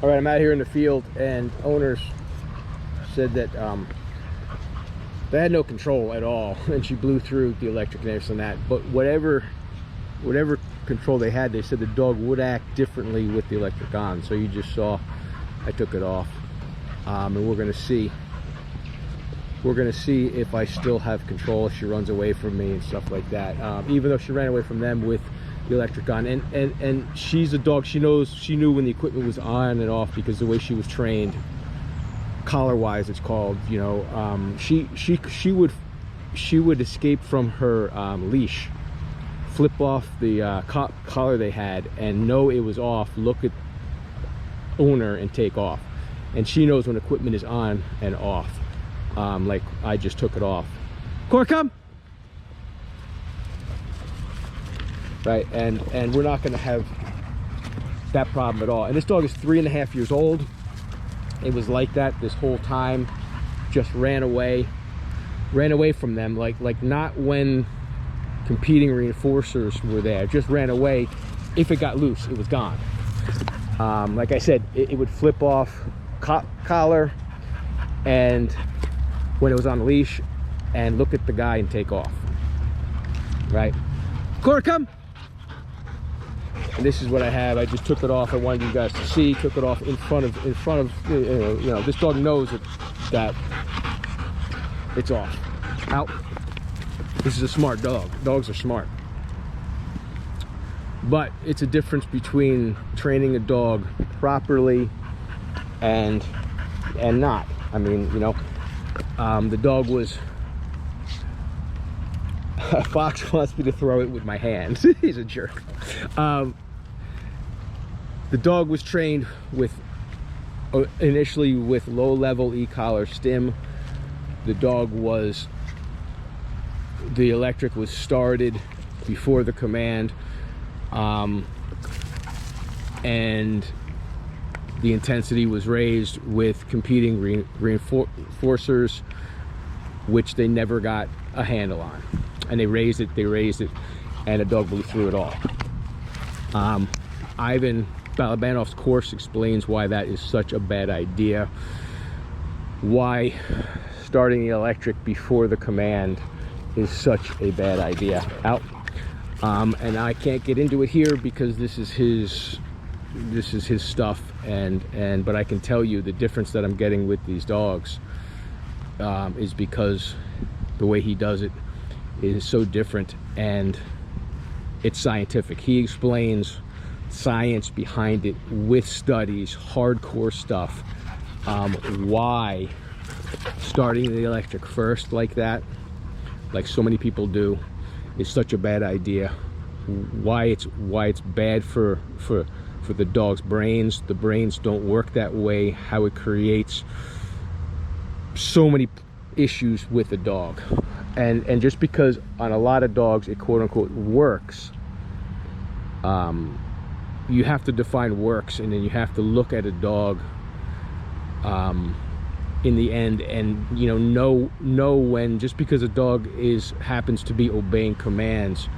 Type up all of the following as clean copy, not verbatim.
All right, I'm out here in the field, and owners said that they had no control at all, and she blew through the electric and everything like that. But whatever control they had, they said the dog would act differently with the electric on. So you just saw I took it off, and we're gonna see if I still have control, if she runs away from me and stuff like that. Even though she ran away from them with the electric on, and she's a dog, she knew when the equipment was on and off, because the way she was trained, collar wise it's called, you know. She would escape from her leash, flip off the collar they had, and know it was off, look at owner and take off. And she knows when equipment is on and off. Like I just took it off. Korra, come! Right, and we're not gonna have that problem at all. And this dog is 3.5 years old. It was like that this whole time. Just ran away from them, like not when competing reinforcers were there. Just ran away. If it got loose, it was gone. Like I said, it would flip off collar, and when it was on the leash, and look at the guy and take off. Right, Korra, come! And this is what I have. I just took it off. I wanted you guys to see. Took it off in front of you know, this dog knows that it's off. Out. This is a smart dog. Dogs are smart. But it's a difference between training a dog properly and not. I mean, you know, the dog was Fox wants me to throw it with my hands. He's a jerk. The dog was trained with initially with low-level e-collar stim. The electric was started before the command, and the intensity was raised with competing reinforcers, which they never got a handle on. And they raised it, and the dog blew through it all. Ivan Balabanov's course explains why that is such a bad idea, why starting the electric before the command is such a bad idea. Out. And I can't get into it here because this is his stuff, but I can tell you the difference that I'm getting with these dogs is because the way he does it is so different, and it's scientific. He explains science behind it with studies, hardcore stuff, why starting the electric first like that, like so many people do, is such a bad idea. Why it's bad for the dog's brains. The brains don't work that way. How it creates so many issues with the dog. And just because on a lot of dogs it quote-unquote works, you have to define works, and then you have to look at a dog in the end, and you know when, just because a dog happens to be obeying commands,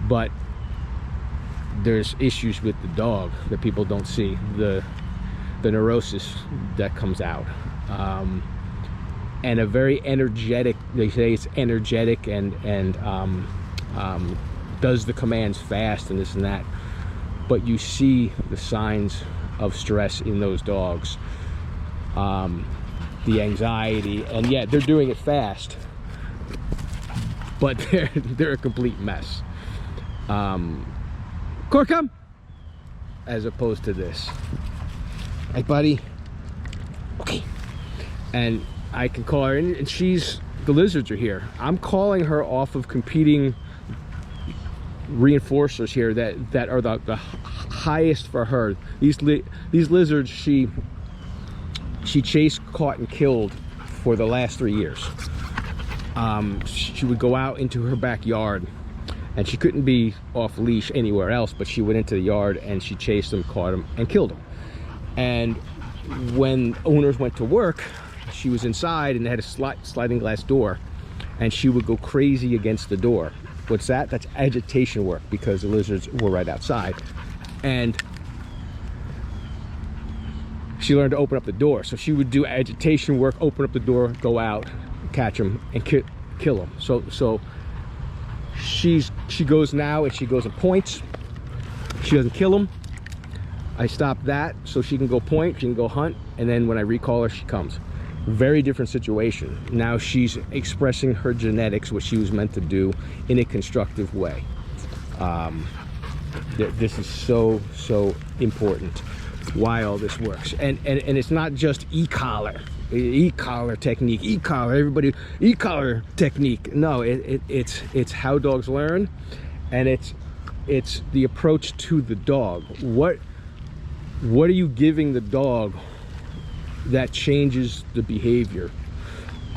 but there's issues with the dog that people don't see, the neurosis that comes out, and a very energetic, they say it's energetic and does the commands fast and this and that, but you see the signs of stress in those dogs, the anxiety, and yeah, they're doing it fast, but they're a complete mess. Korra, come! As opposed to this. Hey, buddy. Okay. And I can call her, and the lizards are here. I'm calling her off of competing reinforcers here that are the highest for her. These lizards she chased, caught, and killed for the last 3 years. She would go out into her backyard, and she couldn't be off leash anywhere else, but she went into the yard and she chased them, caught them, and killed them. And when owners went to work, she was inside, and they had a sliding glass door, and she would go crazy against the door. What's that? That's agitation work, because the lizards were right outside. And she learned to open up the door. So she would do agitation work, open up the door, go out, catch them, and kill them. So she goes now, and she goes and points. She doesn't kill them. I stop that so she can go point, she can go hunt, and then when I recall her, she comes. Very different situation. Now she's expressing her genetics, what she was meant to do, in a constructive way. This is so important, why all this works. And it's not just e-collar technique, everybody e-collar technique. No, it's how dogs learn, and it's the approach to the dog. What are you giving the dog that changes the behavior?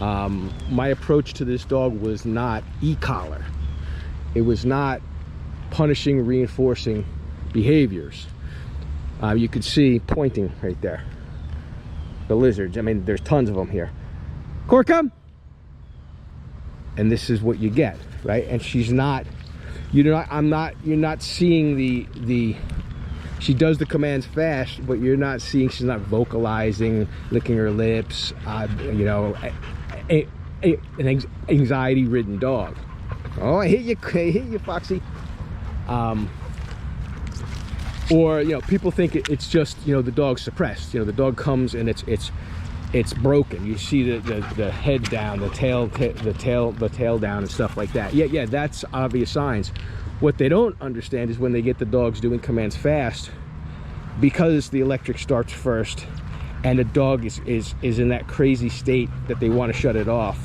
My approach to this dog was not e-collar. It was not punishing, reinforcing behaviors. You could see pointing right there. The lizards, I mean, there's tons of them here. Korra, come! And this is what you get, right? And she's not, you're not seeing the she does the commands fast, but you're not seeing, she's not vocalizing, licking her lips, you know, an anxiety-ridden dog. Oh, I hit you, Foxy. Or, you know, people think it's just, you know, the dog's suppressed. You know, the dog comes and it's broken. You see the head down, the tail down and stuff like that. Yeah, that's obvious signs. What they don't understand is when they get the dogs doing commands fast, because the electric starts first and the dog is in that crazy state that they want to shut it off.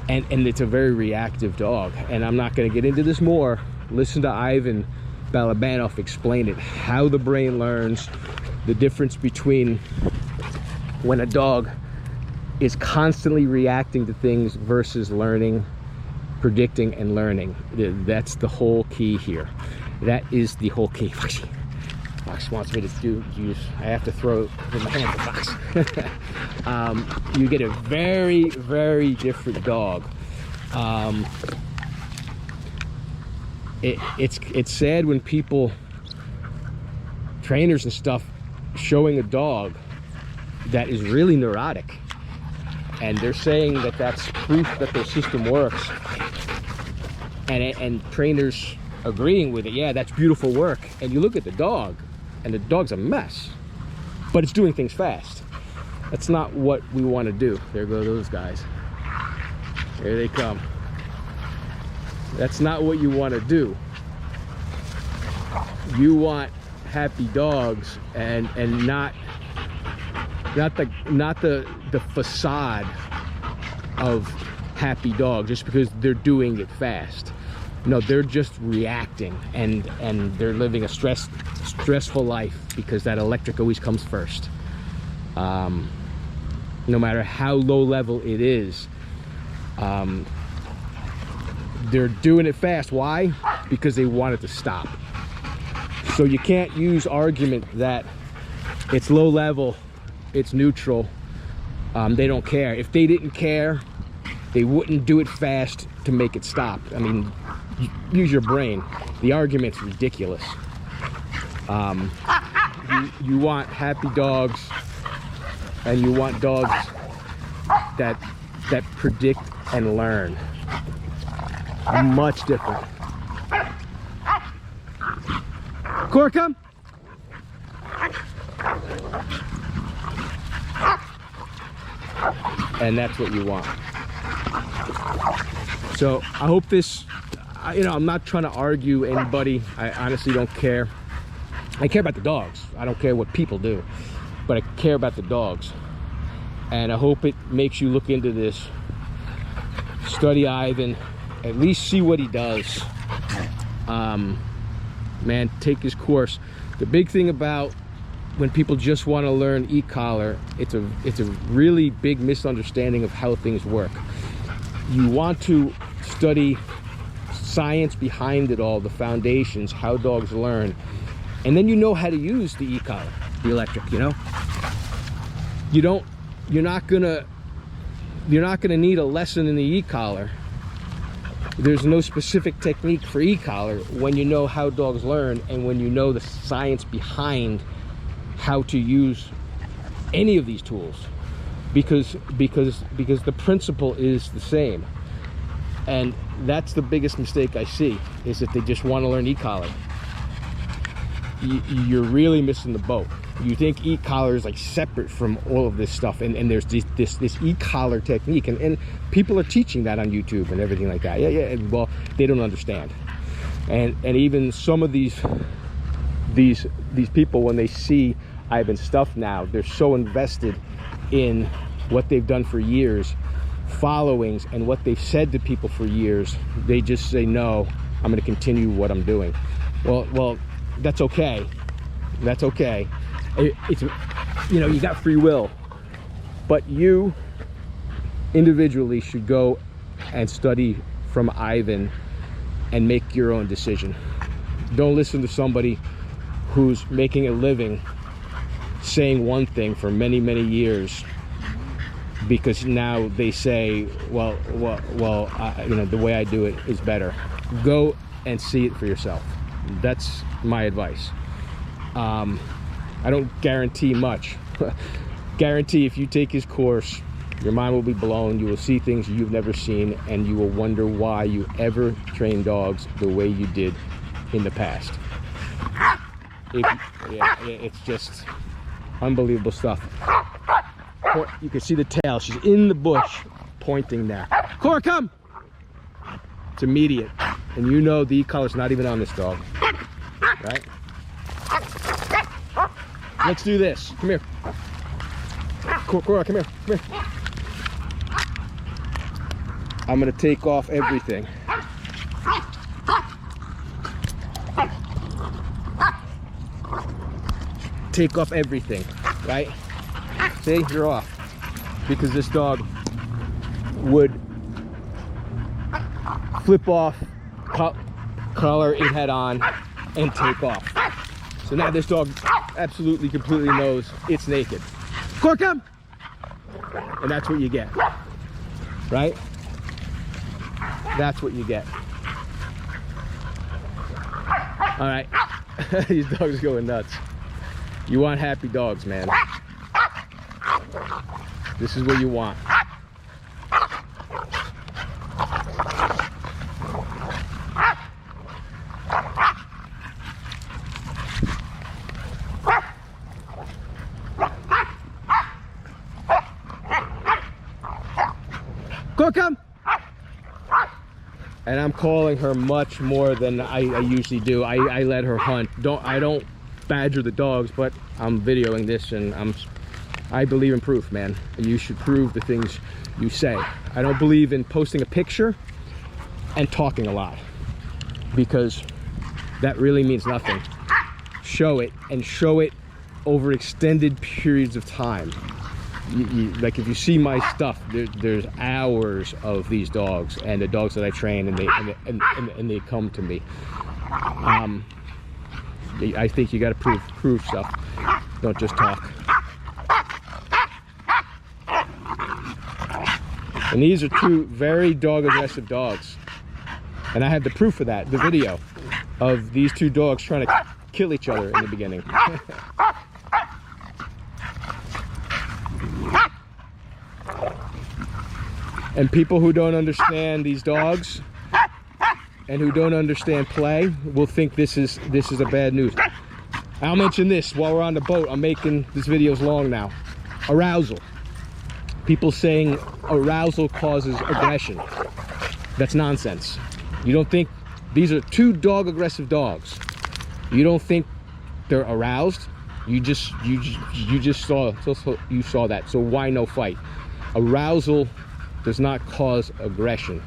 And it's a very reactive dog. And I'm not going to get into this more. Listen to Ivan Balabanov explain it, how the brain learns, the difference between when a dog is constantly reacting to things versus learning, predicting and learning. That's the whole key here. That is the whole key. Fox wants me to use, I have to throw in my hand to Fox. You get a very, very different dog. It's sad when people, trainers and stuff, showing a dog that is really neurotic, and they're saying that that's proof that their system works, and trainers agreeing with it. Yeah, that's beautiful work. And you look at the dog, and the dog's a mess, but it's doing things fast. That's not what we want to do. There go those guys. Here they come. That's not what you want to do. You want happy dogs, and not the facade of happy dogs just because they're doing it fast. No, they're just reacting, and they're living a stressful life because that electric always comes first. No matter how low level it is, they're doing it fast. Why? Because they want it to stop. So you can't use argument that it's low level, it's neutral, they don't care. If they didn't care, they wouldn't do it fast to make it stop. I mean, use your brain. The argument's ridiculous. You want happy dogs, and you want dogs that predict and learn. Much different. Korra, come. And that's what you want. So I hope this, you know, I'm not trying to argue anybody. I honestly don't care. I care about the dogs. I don't care what people do, but I care about the dogs. And I hope it makes you look into this, study Ivan, at least see what he does. Man, take his course. The big thing about when people just want to learn e-collar, it's a really big misunderstanding of how things work. You want to study science behind it all, the foundations, how dogs learn, and then you know how to use the e-collar, the electric. You know, you're not gonna need a lesson in the e-collar. There's no specific technique for e-collar when you know how dogs learn and when you know the science behind how to use any of these tools, because the principle is the same. And that's the biggest mistake I see, is that they just want to learn e-collar. You're really missing the boat. You think e-collar is like separate from all of this stuff, and there's this e-collar technique, and people are teaching that on YouTube and everything like that. Yeah, well, they don't understand. And even some of these people, when they see Ivan's stuff now, they're so invested in what they've done for years, followings, and what they've said to people for years, they just say, no, I'm going to continue what I'm doing. Well, that's okay. That's okay. It's, you know, you got free will, but you individually should go and study from Ivan and make your own decision. Don't listen to somebody who's making a living saying one thing for many, many years, because now they say, well, you know, the way I do it is better. Go and see it for yourself. That's my advice. I don't guarantee much. Guarantee if you take his course, your mind will be blown. You will see things you've never seen, and you will wonder why you ever trained dogs the way you did in the past. It's just unbelievable stuff. You can see the tail. She's in the bush pointing now. Korra, come! It's immediate. And you know the e-collar's not even on this dog. Right? Let's do this. Come here. Korra, come here. Come here. I'm going to take off everything. Take off everything, right? See, you're off. Because this dog would flip off, collar it head on, and take off. So now this dog absolutely, completely knows it's naked. Korra, come! And that's what you get, right? That's what you get. All right, these dogs are going nuts. You want happy dogs, man. This is what you want. Go, come! And I'm calling her much more than I usually do. I let her hunt. I don't badger the dogs, but I'm videoing this, and I believe in proof, man. And you should prove the things you say. I don't believe in posting a picture and talking a lot, because that really means nothing. Show it, and show it over extended periods of time. Like if you see my stuff, there's hours of these dogs and the dogs that I train, and they come to me. I think you got to prove stuff. Don't just talk. And these are two very dog aggressive dogs, and I have the proof of that. The video of these two dogs trying to kill each other in the beginning. And people who don't understand these dogs and who don't understand play will think this is a bad news. I'll mention this while we're on the boat. I'm making this video's long now. Arousal. People saying arousal causes aggression. That's nonsense. You don't think these are two dog aggressive dogs? You don't think they're aroused? You just saw that. So why no fight? Arousal does not cause aggression.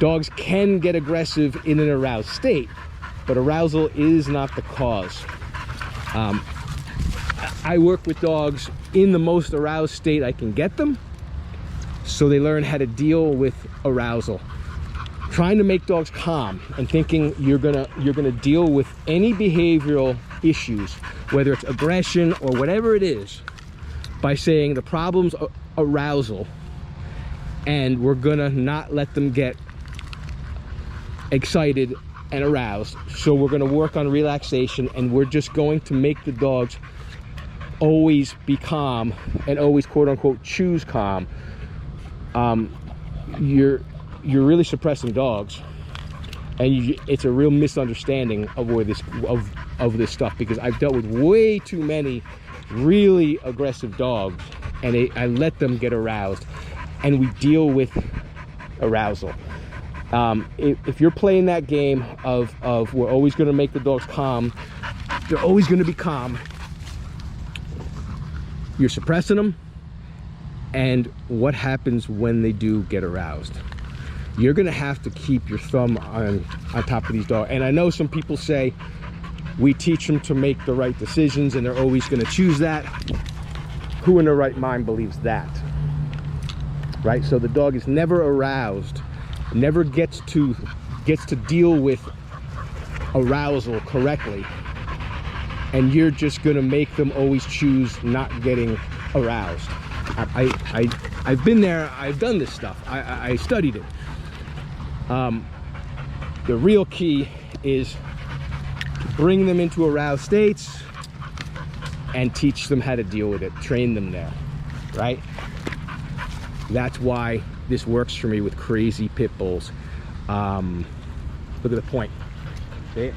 Dogs can get aggressive in an aroused state, but arousal is not the cause. I work with dogs in the most aroused state I can get them, so they learn how to deal with arousal. Trying to make dogs calm and thinking you're gonna deal with any behavioral issues, whether it's aggression or whatever it is, by saying the problem's arousal, and we're gonna not let them get excited and aroused. So we're going to work on relaxation, and we're just going to make the dogs always be calm and always quote unquote choose calm. You're really suppressing dogs, and it's a real misunderstanding of where this of this stuff, because I've dealt with way too many really aggressive dogs, and I let them get aroused, and we deal with arousal. If you're playing that game of we're always going to make the dogs calm, they're always going to be calm, you're suppressing them. And what happens when they do get aroused? You're going to have to keep your thumb on top of these dogs. And I know some people say we teach them to make the right decisions and they're always going to choose that. Who in their right mind believes that? Right? So the dog is never aroused, never gets to deal with arousal correctly, and you're just going to make them always choose not getting aroused. I've been there. I've done this stuff. I studied it. The real key is bring them into aroused states and teach them how to deal with it. Train them there, right? That's why this works for me with crazy pit bulls. Look at the point. See it?